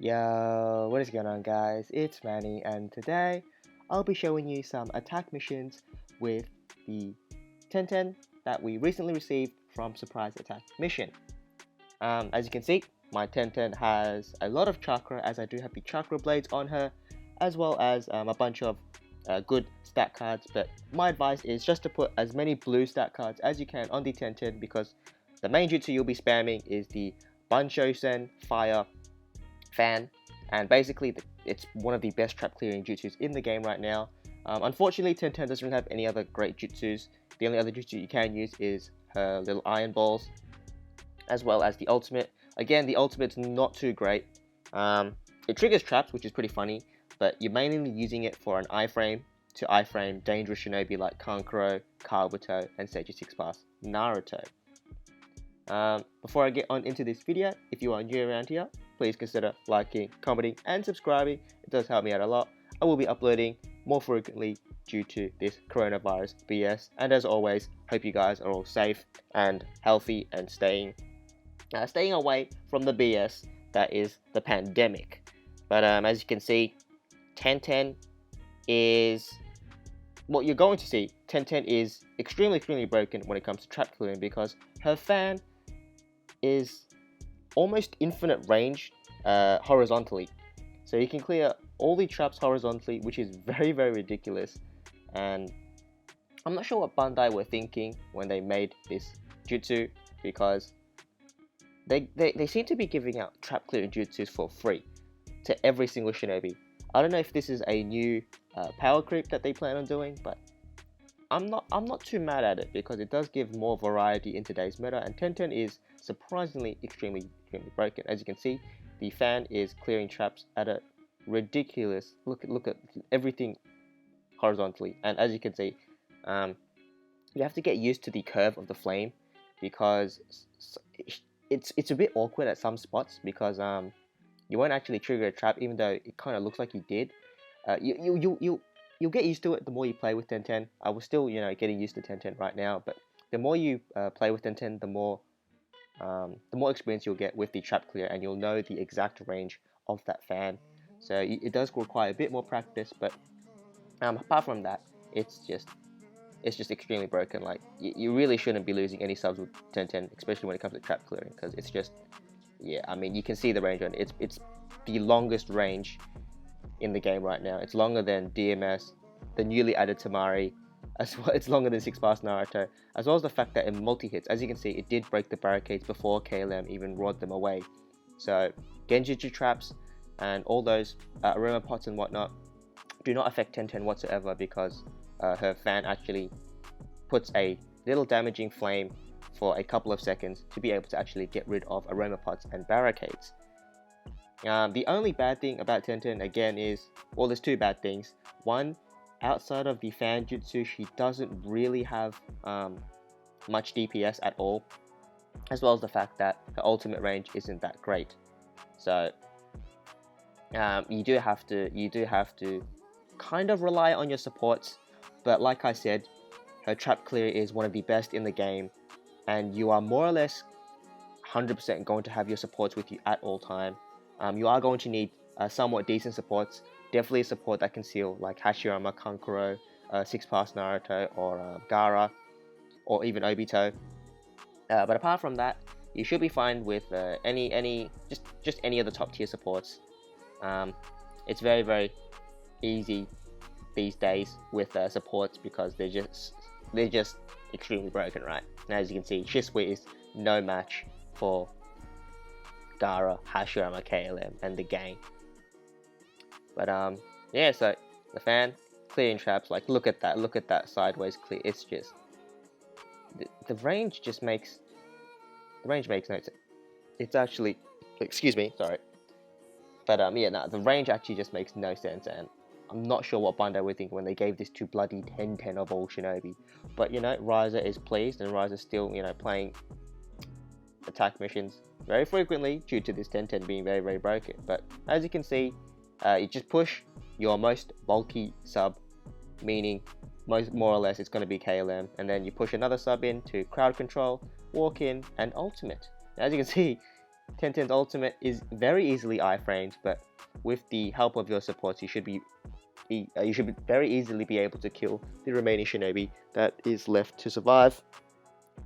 Yo, what is going on, guys? It's Mannie, and today I'll be showing you some attack missions with the Tenten that we recently received from Surprise Attack Mission. As you can see, my Tenten has a lot of chakra, as I do have the chakra blades on her, as well as a bunch of good stat cards. But my advice is just to put as many blue stat cards as you can on the Tenten, because the main jutsu you'll be spamming is the Banshosen Fire Fan, and basically it's one of the best trap clearing jutsus in the game right now. Unfortunately, Tenten doesn't really have any other great jutsus. The only other jutsu you can use is her little iron balls, as well as the ultimate. Again, the ultimate's not too great. It triggers traps, which is pretty funny, but you're mainly using it for an iframe to iframe dangerous shinobi like Kankuro, Kabuto, and Sage 6 Pass Naruto. Before I get on into this video, if you are new around here, please consider liking, commenting, and subscribing. It does help me out a lot. I will be uploading more frequently due to this coronavirus BS. And as always, hope you guys are all safe and healthy and staying away from the BS that is the pandemic. But as you can see, Tenten is what you're going to see. Tenten is extremely broken when it comes to trap clearing, because her fan is almost infinite range horizontally, so you can clear all the traps horizontally, which is very ridiculous. And I'm not sure what Bandai were thinking when they made this jutsu, because they seem to be giving out trap clearing jutsus for free to every single shinobi. I don't know if this is a new power creep that they plan on doing, but I'm not too mad at it, because it does give more variety in today's meta, and Tenten is surprisingly extremely broken. As you can see, the fan is clearing traps at a ridiculous look at everything horizontally. And as you can see, you have to get used to the curve of the flame, because it's a bit awkward at some spots, because you won't actually trigger a trap even though it kind of looks like you did. You'll get used to it the more you play with Tenten. I was still, getting used to Tenten right now, but the more you play with Tenten, the more experience you'll get with the trap clear, and you'll know the exact range of that fan. So it does require a bit more practice, but apart from that, it's just extremely broken. Like, you really shouldn't be losing any subs with Tenten, especially when it comes to trap clearing, because it's just, yeah, I mean, you can see the range on it. It's the longest range in the game right now. It's longer than DMS, the newly added Tamari, as well. It's longer than 6 Pass Naruto, as well as the fact that in multi-hits, as you can see, it did break the barricades before KLM even roared them away. So Genjutsu traps and all those aroma pots and whatnot do not affect Tenten whatsoever, because her fan actually puts a little damaging flame for a couple of seconds to be able to actually get rid of aroma pots and barricades. The only bad thing about Tenten, again, is, well, there's two bad things. One, outside of the fan jutsu, she doesn't really have much DPS at all, as well as the fact that her ultimate range isn't that great. So you do have to kind of rely on your supports. But like I said, her trap clear is one of the best in the game, and you are more or less 100% going to have your supports with you at all time. You are going to need somewhat decent supports. Definitely a support that can seal, like Hashirama, Kankuro, 6 Pass Naruto, or Gaara, or even Obito. But apart from that, you should be fine with just any of the top tier supports. It's very easy these days with supports, because they're just extremely broken, right? And as you can see, Shisui is no match for Gaara, Hashirama, KLM, and the gang. But yeah, so the fan clearing traps, like, look at that sideways clear. It's just the range just makes no sense. It's actually, excuse me, sorry. But yeah, no, the range actually just makes no sense, and I'm not sure what Bandai were thinking when they gave this to bloody Tenten of all shinobi. But Ryza is pleased, and Ryza's still playing attack missions very frequently due to this Tenten being very broken. But as you can see, you just push your most bulky sub, meaning more or less it's going to be KLM, and then you push another sub in to crowd control, walk in, and ultimate. As you can see, Tenten's ultimate is very easily iframed, but with the help of your supports, you should very easily be able to kill the remaining shinobi that is left to survive.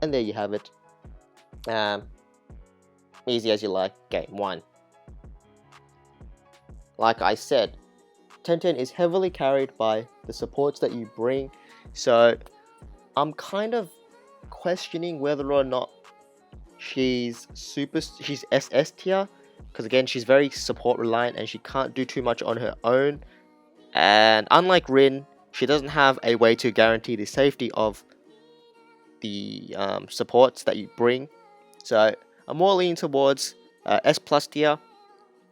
And there you have it. Easy as you like. Game 1. Like I said, Tenten is heavily carried by the supports that you bring, so I'm kind of questioning whether or not she's SS tier, because again, she's very support reliant and she can't do too much on her own. And unlike Rin, she doesn't have a way to guarantee the safety of the supports that you bring. So I'm more leaning towards S plus tier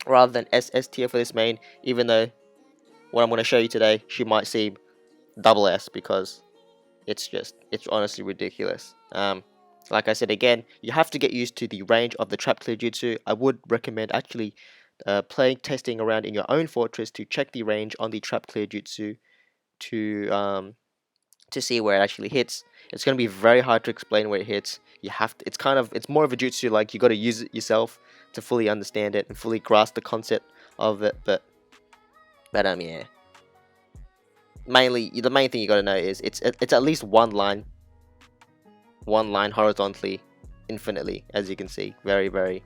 rather than SS tier for this main, even though what I'm going to show you today, she might seem double S, because it's honestly ridiculous. Like I said again, you have to get used to the range of the trap clear jutsu. I would recommend actually testing around in your own fortress to check the range on the trap clear jutsu to see where it actually hits. It's going to be very hard to explain where it hits. You have to. It's more of a jutsu, like you got to use it yourself to fully understand it and fully grasp the concept of it. But yeah. Mainly, the main thing you got to know is it's at least one line horizontally, infinitely, as you can see. Very, very,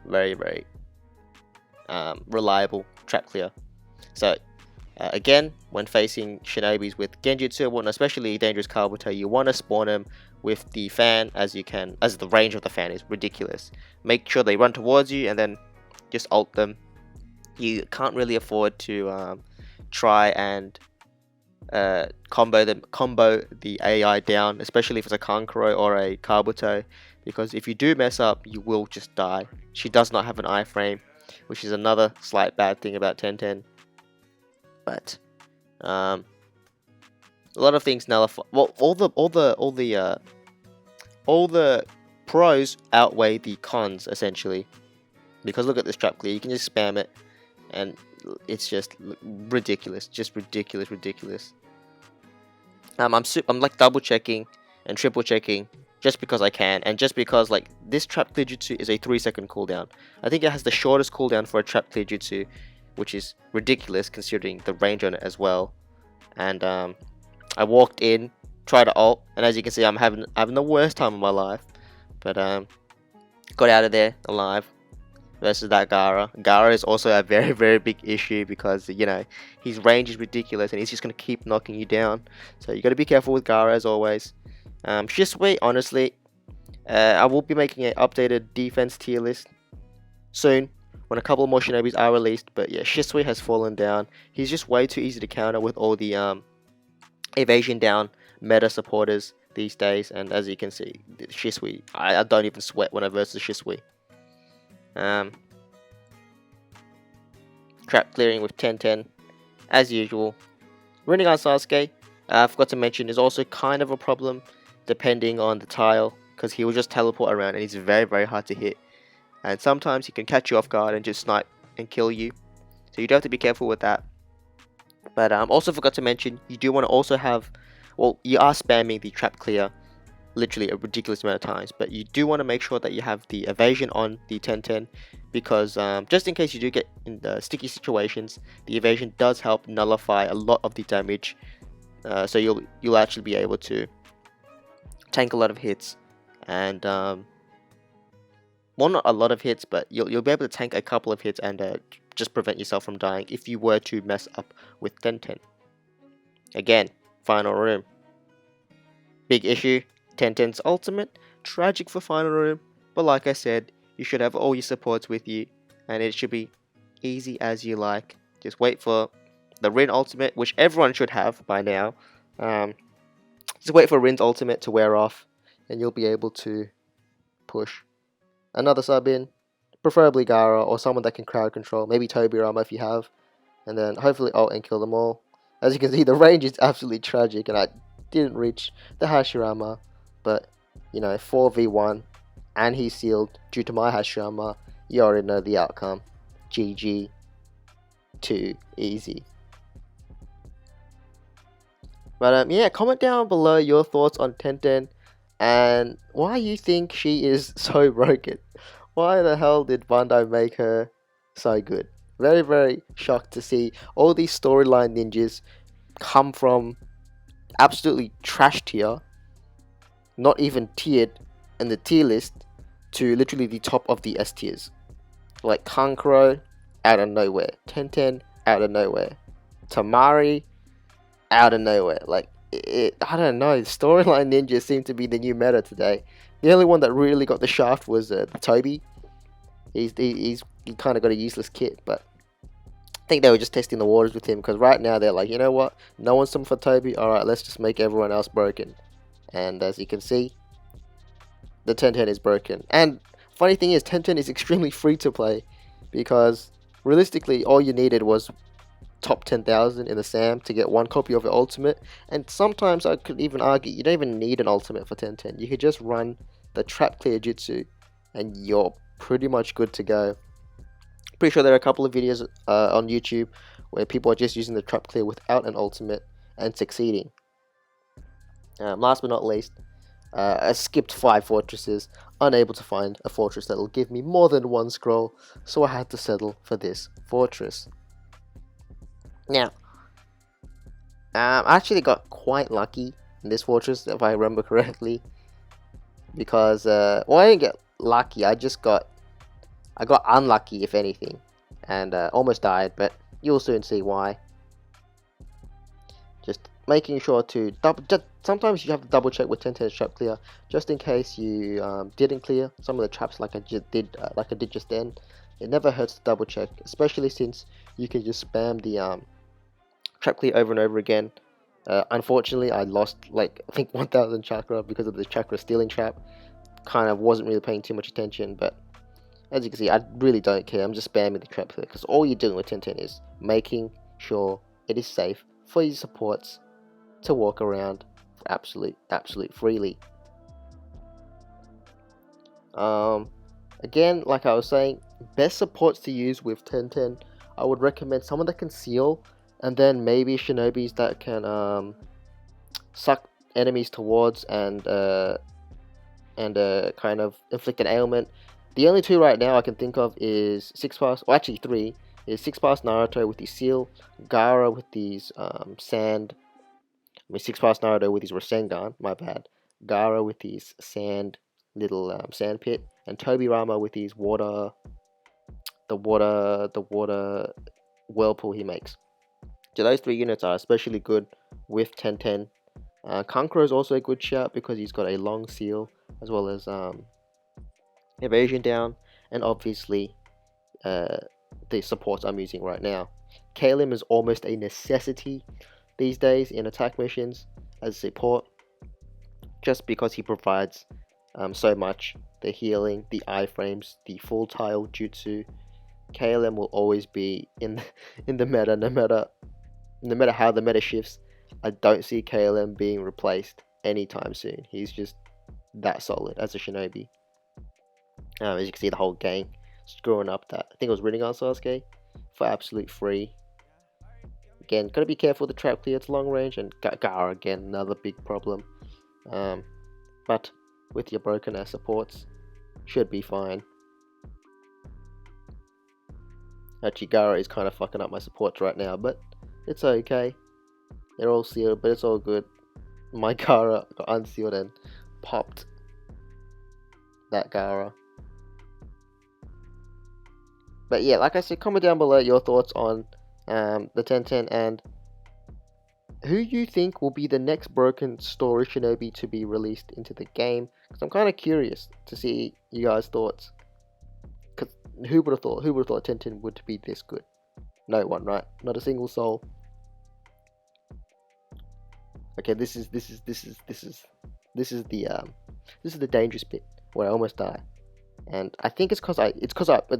very, very reliable trap clear. So again, when facing shinobis with genjutsu, and especially dangerous kabuto, you want to spawn them with the fan as the range of the fan is ridiculous. Make sure they run towards you and then just ult them. You can't really afford to try and combo the AI down, especially if it's a Kankuro or a Kabuto, because if you do mess up, you will just die. She does not have an iframe, which is another slight bad thing about Tenten. But a lot of things nullify. Well, all the pros outweigh the cons essentially, because look at this trap clear. You can just spam it, and it's just ridiculous, ridiculous. I'm like double checking and triple checking just because I can, and just because like this trap clear jutsu is a 3-second cooldown. I think it has the shortest cooldown for a trap clear jutsu, which is ridiculous considering the range on it as well. And I walked in, tried to ult, and as you can see, I'm having the worst time of my life, but got out of there alive. Versus that Gaara. Gaara is also a very, very big issue because, you know, his range is ridiculous and he's just going to keep knocking you down. So you got to be careful with Gaara as always. Shisui, honestly, I will be making an updated defense tier list soon when a couple more shinobis are released. But yeah, Shisui has fallen down. He's just way too easy to counter with all the evasion down meta supporters these days. And as you can see, Shisui, I don't even sweat when I versus Shisui. Trap clearing with Tenten, as usual. Running on Sasuke, I forgot to mention, is also kind of a problem depending on the tile, because he will just teleport around and he's very, very hard to hit. And sometimes he can catch you off guard and just snipe and kill you. So you do have to be careful with that. But also forgot to mention, you do want to also have, well, you are spamming the trap clear literally a ridiculous amount of times, but you do want to make sure that you have the evasion on the Tenten, because just in case you do get in the sticky situations, the evasion does help nullify a lot of the damage, so you'll actually be able to tank a lot of hits, and well, not a lot of hits, but you'll be able to tank a couple of hits and just prevent yourself from dying if you were to mess up with Tenten. Again, final room, big issue. Tenten's ultimate, tragic for final room, but like I said, you should have all your supports with you, and it should be easy as you like. Just wait for the Rin ultimate, which everyone should have by now. Just wait for Rin's ultimate to wear off, and you'll be able to push another sub in, preferably Gaara or someone that can crowd control, maybe Tobirama if you have, and then hopefully ult and kill them all. As you can see, the range is absolutely tragic, and I didn't reach the Hashirama. But, you know, 4v1, and he's sealed due to my Hashirama. You already know the outcome. GG. Too easy. But, yeah, comment down below your thoughts on Tenten and why you think she is so broken. Why the hell did Bandai make her so good? Very, very shocked to see all these storyline ninjas come from absolutely trash tier, not even tiered in the tier list, to literally the top of the S tiers. Like Kankuro, out of nowhere. Tenten, out of nowhere. Tamari, out of nowhere. Like, I don't know. Storyline ninjas seem to be the new meta today. The only one that really got the shaft was Toby. He kind of got a useless kit, but I think they were just testing the waters with him, because right now they're like, you know what? No one's something for Toby. All right, let's just make everyone else broken. And as you can see, the Tenten is broken. And funny thing is, Tenten is extremely free to play, because realistically, all you needed was top 10,000 in the SAM to get one copy of your ultimate. And sometimes I could even argue you don't even need an ultimate for Tenten. You could just run the trap clear jutsu, and you're pretty much good to go. Pretty sure there are a couple of videos on YouTube where people are just using the trap clear without an ultimate and succeeding. Last but not least, I skipped 5 fortresses, unable to find a fortress that will give me more than one scroll, so I had to settle for this fortress. Now, I actually got quite lucky in this fortress, if I remember correctly, because, well, I didn't get lucky, I got unlucky, if anything, and almost died, but you'll soon see why. Just making sure to sometimes you have to double check with Tenten's trap clear, just in case you didn't clear some of the traps like I did just then. It never hurts to double check, especially since you can just spam the trap clear over and over again. Unfortunately, I lost like I think 1,000 chakra because of the chakra stealing trap. Kind of wasn't really paying too much attention, but as you can see, I really don't care. I'm just spamming the trap clear, because all you're doing with Tenten is making sure it is safe for your supports to walk around for absolute freely. Again, like I was saying, best supports to use with Tenten, I would recommend someone that can seal, and then maybe shinobis that can suck enemies towards and kind of inflict an ailment. The only 2 right now I can think of is 6-pass, or actually 3, is 6-pass Naruto with the seal, Gaara with these 6-pass Naruto with his Rasengan, my bad, Gaara with his sand, little sand pit, and Tobirama with his water whirlpool he makes. So those 3 units are especially good with Tenten. Kankuro is also a good shout because he's got a long seal, as well as evasion down, and obviously the supports I'm using right now. Kalim is almost a necessity these days in attack missions as support, just because he provides so much. The healing, the iframes, the full tile jutsu. KLM will always be in the meta, no matter how the meta shifts. I don't see KLM being replaced anytime soon. He's just that solid as a shinobi. As you can see, the whole gang screwing up that, I think it was Rinnegan Sasuke, for absolute free. Again, gotta be careful with the trap clear, it's long range, and Gaara again, another big problem. But with your broken ass supports, should be fine. Actually, Gaara is kind of fucking up my supports right now, but it's okay. They're all sealed, but it's all good. My Gaara got unsealed and popped that Gaara. But yeah, like I said, comment down below your thoughts on the Tenten, and who you think will be the next broken story shinobi to be released into the game, because I'm kind of curious to see you guys' thoughts. Because who would have thought Tenten would be this good? No one, right? Not a single soul. Okay, this is the dangerous bit where I almost die, and I think it's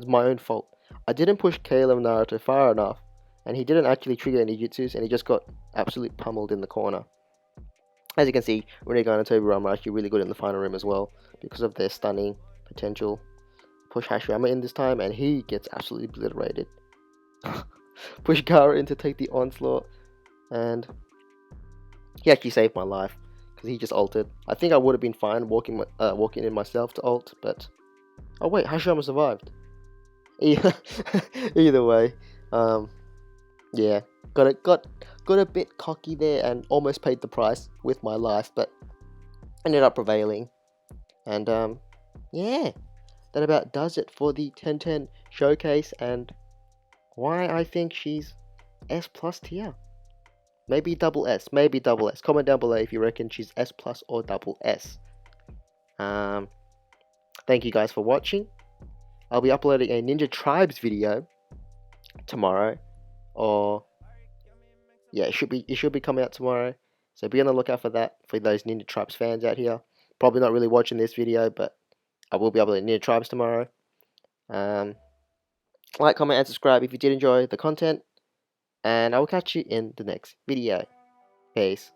my own fault. I didn't push Caleb Naruto far enough, and he didn't actually trigger any jutsus, and he just got absolutely pummeled in the corner. As you can see, Rinnegan and Tobirama are actually really good in the final room as well, because of their stunning potential. Push Hashirama in this time, and he gets absolutely obliterated. Push Gaara in to take the onslaught, and he actually saved my life, because he just ulted. I think I would have been fine walking in myself to ult, but Oh wait, Hashirama survived. Either, either way, yeah, got a bit cocky there and almost paid the price with my life, but ended up prevailing. And yeah, that about does it for the Tenten showcase and why I think she's S plus tier. Maybe double S, maybe double S. Comment down below if you reckon she's S plus or double S. Thank you guys for watching. I'll be uploading a Ninja Tribes video tomorrow, or yeah, it should be coming out tomorrow. So be on the lookout for that for those Ninja Tribes fans out here. Probably not really watching this video, but I will be uploading Ninja Tribes tomorrow. Like, comment, and subscribe if you did enjoy the content, and I will catch you in the next video. Peace.